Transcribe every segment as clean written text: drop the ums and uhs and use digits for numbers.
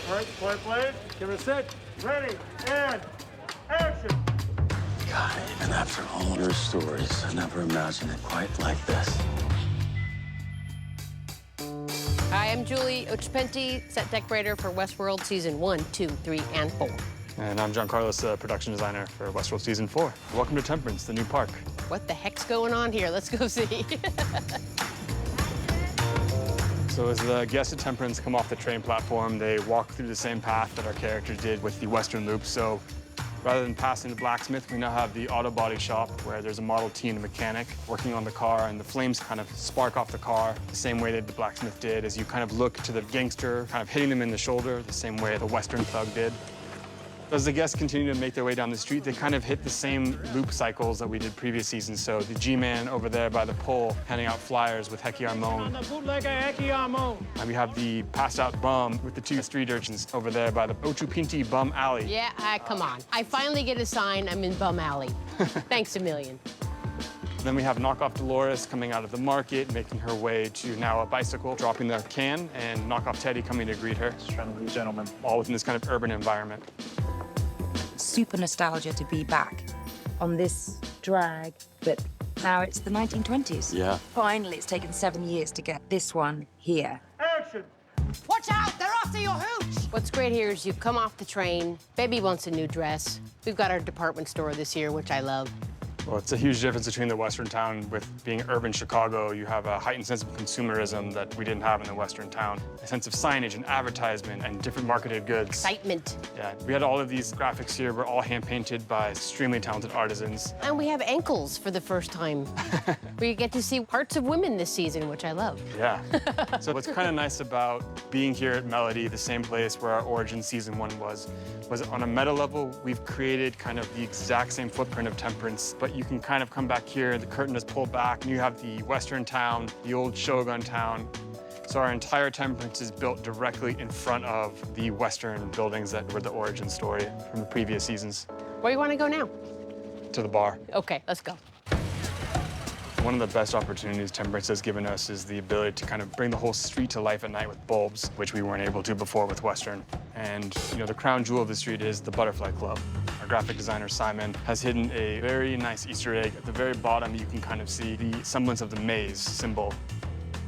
All right, point blade. Give it a set. Ready, and action. God, even after all your stories, I never imagined it quite like this. Hi, I'm Julie Ochpenti, set decorator for Westworld Season 1, 2, 3, and 4. And I'm John Carlos, production designer for Westworld Season 4. Welcome to Temperance, the new park. What the heck's going on here? Let's go see. So as the guests at Temperance come off the train platform, they walk through the same path that our characters did with the Western Loop. So rather than passing the blacksmith, we now have the auto body shop where there's a Model T and a mechanic working on the car, and the flames kind of spark off the car the same way that the blacksmith did as you kind of look to the gangster kind of hitting them in the shoulder the same way the Western thug did. As the guests continue to make their way down the street, they kind of hit the same loop cycles that we did previous seasons. So the G-Man over there by the pole handing out flyers with Hecky Armone. And we have the passed out bum with the two street urchins over there by the Ocho Pinti Bum Alley. Yeah, come on. I finally get a sign I'm in Bum Alley. Thanks a million. Then we have Knockoff Dolores coming out of the market, making her way to now a bicycle, dropping their can, and Knockoff Teddy coming to greet her. Friendly gentlemen, all within this kind of urban environment. Super nostalgia to be back on this drag, but now it's the 1920s. Yeah. Finally, it's taken 7 years to get this one here. Action. Watch out! They're after your hooch! What's great here is you come off the train, baby wants a new dress. We've got our department store this year, which I love. Well, it's a huge difference between the Western town. With being urban Chicago, you have a heightened sense of consumerism that we didn't have in the Western town. A sense of signage and advertisement and different marketed goods. Excitement. Yeah, we had all of these graphics here. We're all hand-painted by extremely talented artisans. And we have ankles for the first time. We get to see parts of women this season, which I love. Yeah. So what's kind of nice about being here at Melody, the same place where our origin season 1 was on a meta level, we've created kind of the exact same footprint of Temperance, but you can kind of come back here, the curtain is pulled back, and you have the Western town, the old Shogun town. So our entire Temperance is built directly in front of the Western buildings that were the origin story from the previous seasons. Where do you want to go now? To the bar. Okay, let's go. One of the best opportunities Temperance has given us is the ability to kind of bring the whole street to life at night with bulbs, which we weren't able to before with Western. And, you know, the crown jewel of the street is the Butterfly Club. Our graphic designer, Simon, has hidden a very nice Easter egg. At the very bottom, you can kind of see the semblance of the maze symbol.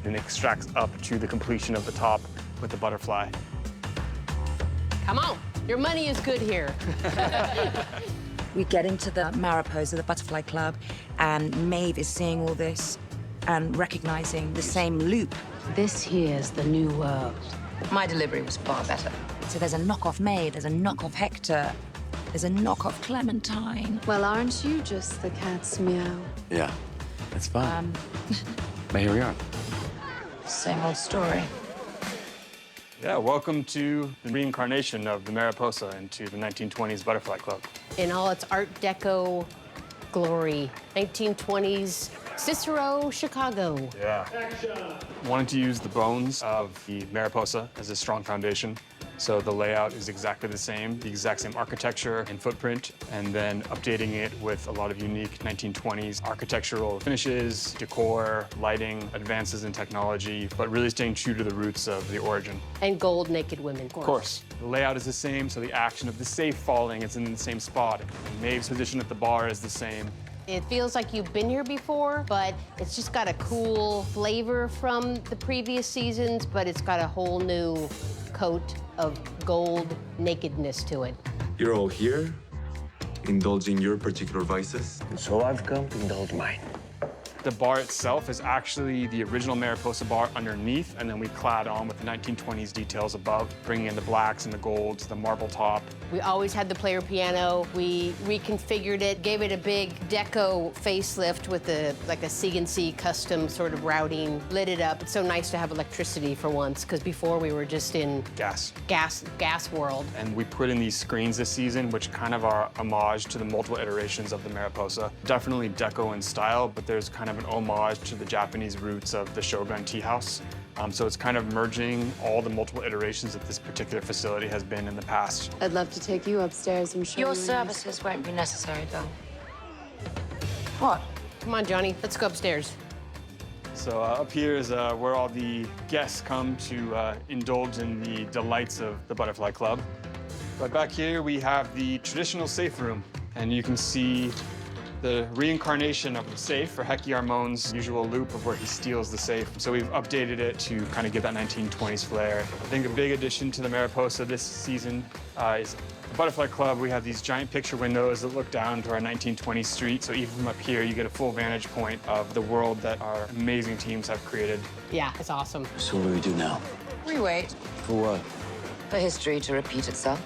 And it extracts up to the completion of the top with the butterfly. Come on, your money is good here. We get into the Mariposa, the Butterfly Club, and Maeve is seeing all this and recognizing the same loop. This here's the new world. My delivery was far better. So there's a knockoff Maeve, there's a knockoff Hector, there's a knockoff Clementine. Well, aren't you just the cat's meow? Yeah, it's fun. But here we are. Same old story. Yeah, welcome to the reincarnation of the Mariposa into the 1920s Butterfly Club. In all its Art Deco glory, 1920s Cicero, Chicago. Yeah. Wanted to use the bones of the Mariposa as a strong foundation. So the layout is exactly the exact same architecture and footprint, and then updating it with a lot of unique 1920s architectural finishes, decor, lighting, advances in technology, but really staying true to the roots of the origin. And gold naked women. Of course. The layout is the same, so the action of the safe falling is in the same spot. And Maeve's position at the bar is the same. It feels like you've been here before, but it's just got a cool flavor from the previous seasons, but it's got a whole new coat of gold nakedness to it. You're all here, indulging your particular vices. And so I've come to indulge mine. The bar itself is actually the original Mariposa bar underneath, and then we clad on with the 1920s details above, bringing in the blacks and the golds, the marble top. We always had the player piano. We reconfigured it, gave it a big deco facelift with like a CNC custom sort of routing, lit it up. It's so nice to have electricity for once, because before we were just in Gas. gas world. And we put in these screens this season, which kind of are homage to the multiple iterations of the Mariposa. Definitely deco in style, but there's kind of an homage to the Japanese roots of the Shogun tea house. So it's kind of merging all the multiple iterations that this particular facility has been in the past. I'd love to take you upstairs and show you. Your services won't be necessary, though. What? Come on, Johnny, let's go upstairs. So up here is where all the guests come to indulge in the delights of the Butterfly Club. But back here we have the traditional safe room, and you can see the reincarnation of the safe for Hecky Armon's usual loop of where he steals the safe. So we've updated it to kind of give that 1920s flair. I think a big addition to the Mariposa this season is the Butterfly Club. We have these giant picture windows that look down to our 1920s street. So even from up here, you get a full vantage point of the world that our amazing teams have created. Yeah, it's awesome. So what do we do now? We wait For what? for history to repeat itself.